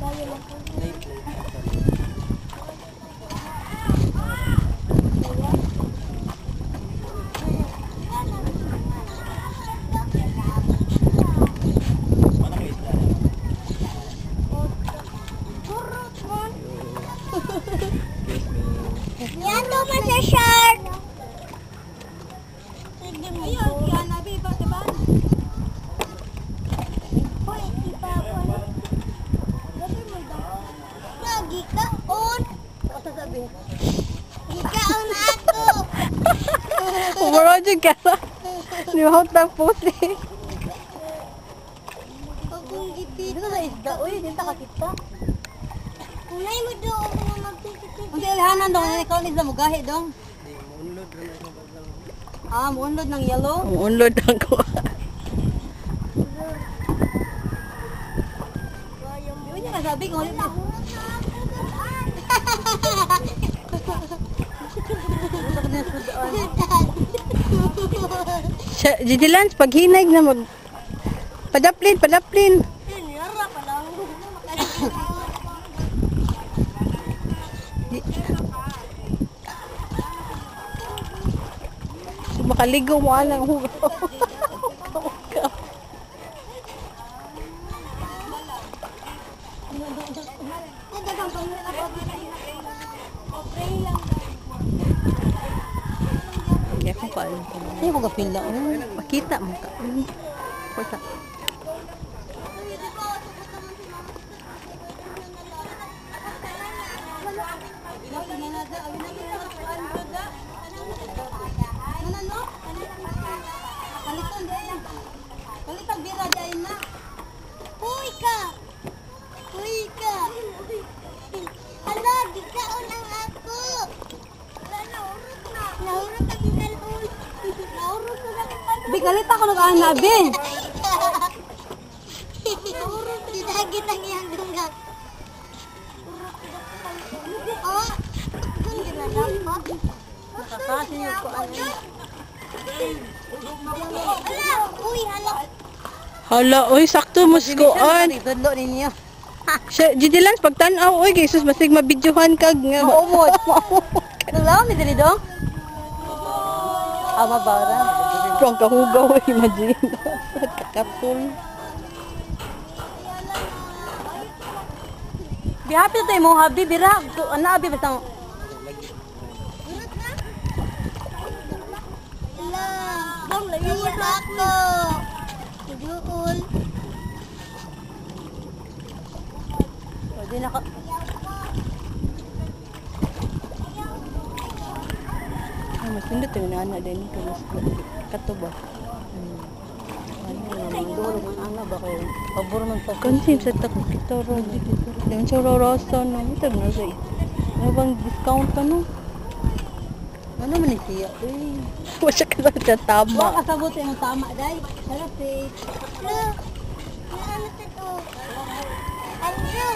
Yan daw pa sa shark. Gikaon. Gikaon ako. Umaro dyan ka sa nihot ng puti. Pagkong gipit. Dito na isda. Uy, dito ka kita. Unay mo doon ako magpipit. Ang kailangan dong, ikaw nila mo gahi dong. Muunlod ng yellow? Muunlod ng kuha. Hindi niya kasabi kung ulit na. Gigi Lance, pag hinay na mag... Padaplin. Makaligaw mo alang hugaw. Hindi ako pa alam. Hindi ko ka-feel lang. Makita mo ka. Kota. Kalitang bira dahil na. Uy ka. Hala, gikaon ang ako. Nahurot na. Nahurot na ginalul. Nahurot na ginalul. Bi, galit ako nag-aana, Bi. Nahurot na dagit ang iyang dunggat. Oh, doon ginadapat. Nakakasi yung kuan. Hala, uy, sakto mo kuan. Tudlo ninyo. Gigi Lance, pagtanaw, uy, Jesus, masig mabidyohan kag nga. Maumot. Nalaw ni dali dong? Mabara. Prong kahugaw, imagine. Kakapul. Bihapi tayo mo, habi, bira. Ano, habi, basta mo. Bang, layuan ako. Tuduol. Pwede na ka. Mas pindot yung nana din. Kato ba? Doon ang ana ba kayo? Pabor man sa kansin sa takot kita ron. Yung sa rorosa no. Ito na sa ano bang discount ka no? Ano man siya? Wala siya ka sa tama. Wala kasabot yung tama day. Pero si... Ano? Ano sa to? Ano?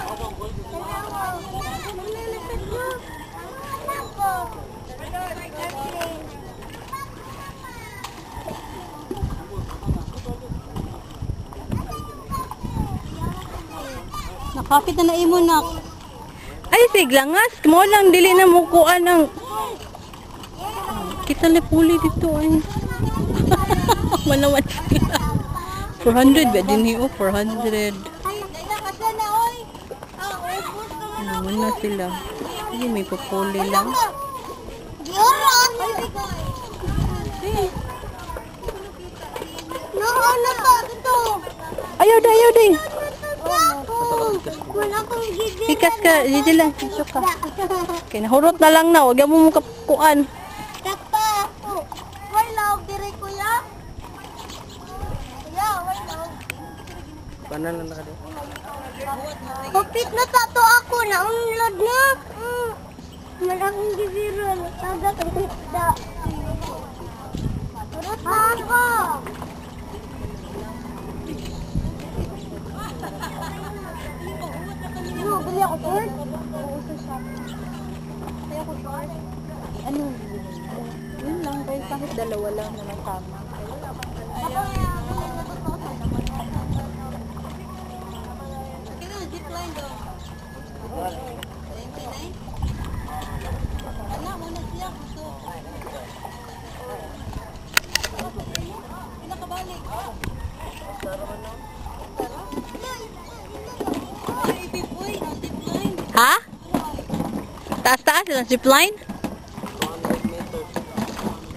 Nakapit na imo na. Ay, siglangas. Mo lang, dili na mo kuha ng... Kita lepuli dito ay. Manawan sila. 400 ba din niyo? 400. Naman na sila. Hindi, may pupuli lang. Ayaw day. Ikas ka, dito lang. Dito ka. Okay, nahurot na lang na. Huwag mo mong kapuan. Kapa. Why love dire kuya? Kuya, why love? Panan lang nakado. Kapit na tato ako na unlad na. Malaking gibiran. Tagat ang isda. Urot na ako. Bili ako short. Ano? Yun lang. Kahit dalawa lang naman tama. Zipline daw. Ha? Taas-taas lang zipline?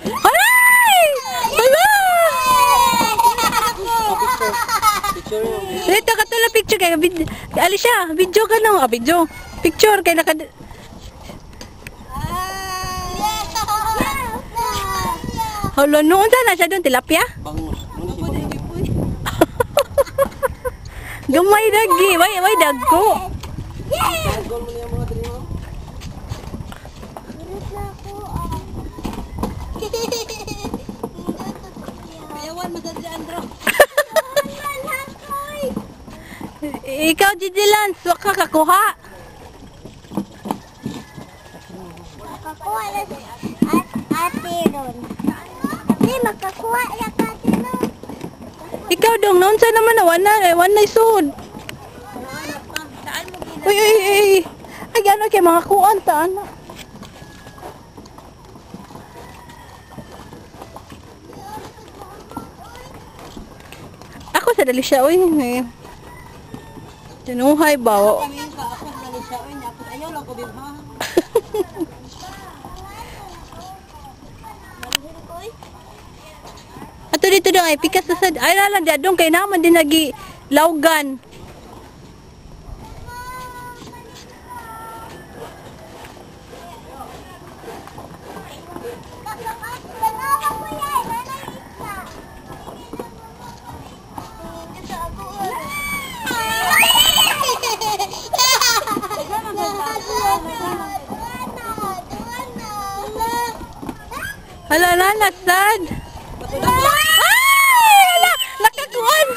Aray! Ala! Picture yun. Dito ka tula picture kay Alicia, video ka no, video. Picture kay naka Hala noon sana siya doon tilapia. Bangus. Gamay dagi, way dagko. Gol mo niya mga dali mo. Ayawan mo sa Andro. Ikaw Gigi Lance, wa ka kakuha. Makakuha na si ate ron. Ate, makakuha na ka ate ron. Ikaw dong noon sa naman na isud. Uy, ay gano'n kay mga kuan ta ana. Ako sa dali siya oy. Tinuhay ba? Ayaw lang ko din ha. Ato dito dong ay pikas sa sad. Ay lalang dadong kay naman din lagi lawgan. Hala na nasad. Ay! Hala! Nakakuan!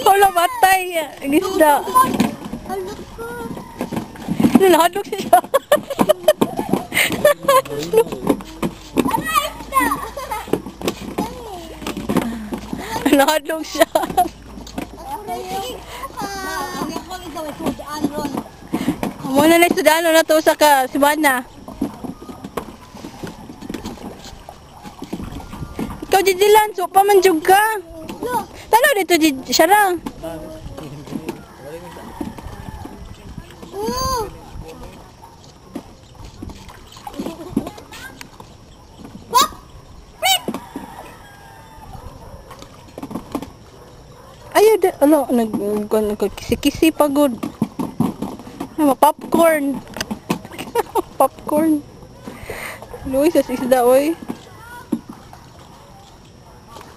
Hala batay. Gisda. Nalahadok siya. Nalahadok siya. Muna na sudano na to sa ka Sibana. Ikaw Jijilan, so pa man jug ka. Tanaw dito Shara. Ayo de, ano nagkisi-kisi pagod. Popcorn. Popcorn. Luis sa isda oy.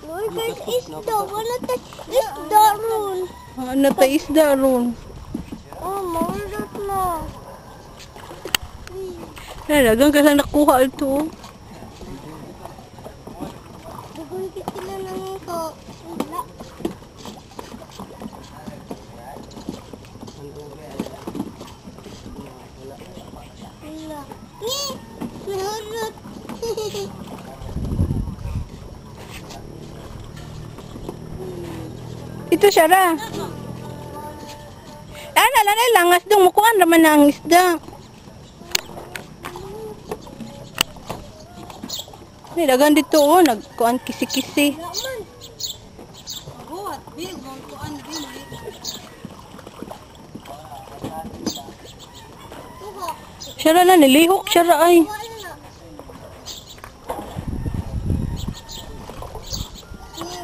Uy, guys, isda. Wala tayo isda ron. Ano ta isda ron? Oh, maulat na. Dagang ka sa nakuha ito. Dugun kita na ito. Wala. Wala. Ni! Nahulot. Ito siya ra. Lanay langas dong mukuan raman na ang isda. Ni dagan dito oh, nagkuan kisi-kisi. Buat, bil, mong kuan, bil. Siya ra na nilihok siya ra ay.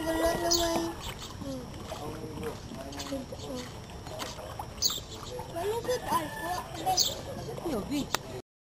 Wala naman. Ano sa alko?